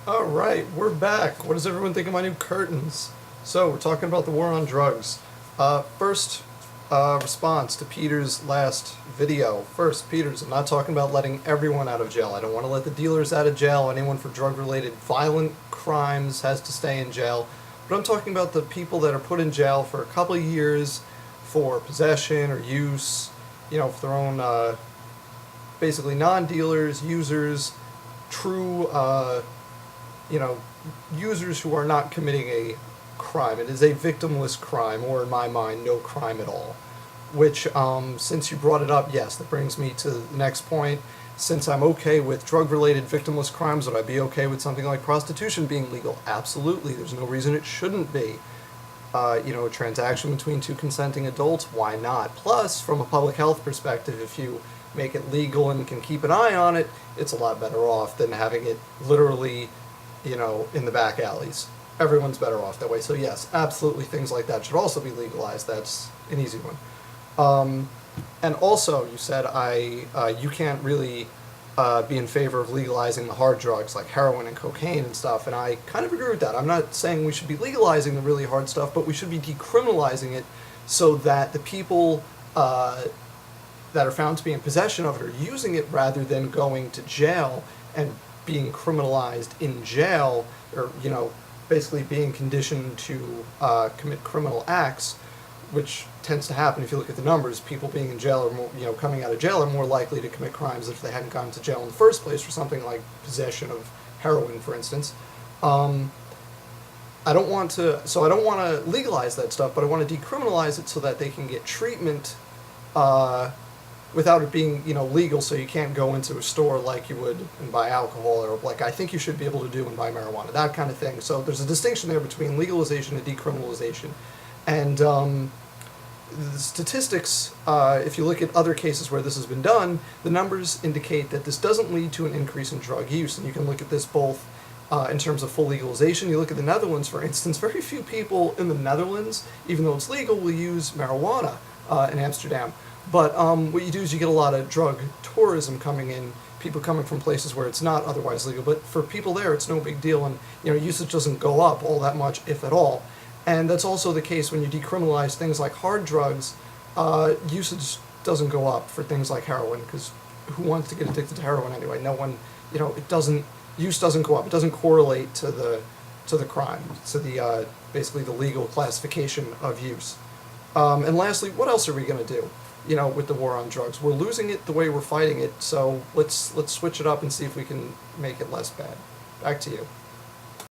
Alright, we're back. What does everyone think of my new curtains? So, we're talking about the war on drugs. First response to Peter's last video. First, Peter's, I'm not talking about letting everyone out of jail. I don't want to let the dealers out of jail. Anyone for drug-related violent crimes has to stay in jail. But I'm talking about the people that are put in jail for a couple of years for possession or use, for their own, basically non-dealers, users, true, users who are not committing a crime. It is a victimless crime, or in my mind, no crime at all. Which, since you brought it up, yes, that brings me to the next point. Since I'm okay with drug-related victimless crimes, would I be okay with something like prostitution being legal? Absolutely. There's no reason it shouldn't be. A transaction between two consenting adults, why not? Plus, from a public health perspective, if you make it legal and can keep an eye on it, it's a lot better off than having it literally, in the back alleys. Everyone's better off that way. So yes, absolutely things like that should also be legalized. That's an easy one. And also, you said you can't really be in favor of legalizing the hard drugs like heroin and cocaine and stuff, and I kind of agree with that. I'm not saying we should be legalizing the really hard stuff, but we should be decriminalizing it so that the people that are found to be in possession of it are using it rather than going to jail and being criminalized in jail, or basically being conditioned to commit criminal acts, which tends to happen if you look at the numbers. People being in jail, or more, coming out of jail, are more likely to commit crimes if they hadn't gone to jail in the first place for something like possession of heroin, for instance. I don't want to legalize that stuff, but I want to decriminalize it so that they can get treatment without it being, legal, so you can't go into a store like you would and buy alcohol, or like I think you should be able to do and buy marijuana, that kind of thing. So there's a distinction there between legalization and decriminalization. And the statistics, if you look at other cases where this has been done, the numbers indicate that this doesn't lead to an increase in drug use. And you can look at this both in terms of full legalization. You look at the Netherlands, for instance, very few people in the Netherlands, even though it's legal, will use marijuana in Amsterdam. But what you do is you get a lot of drug tourism coming in, people coming from places where it's not otherwise legal. But for people there, it's no big deal, and usage doesn't go up all that much, if at all. And that's also the case when you decriminalize things like hard drugs. Usage doesn't go up for things like heroin, because who wants to get addicted to heroin anyway? No one, use doesn't go up. It doesn't correlate to the crime, to the basically the legal classification of use. And lastly, what else are we going to do? With the war on drugs, we're losing it the way we're fighting it. So let's switch it up and see if we can make it less bad. Back to you.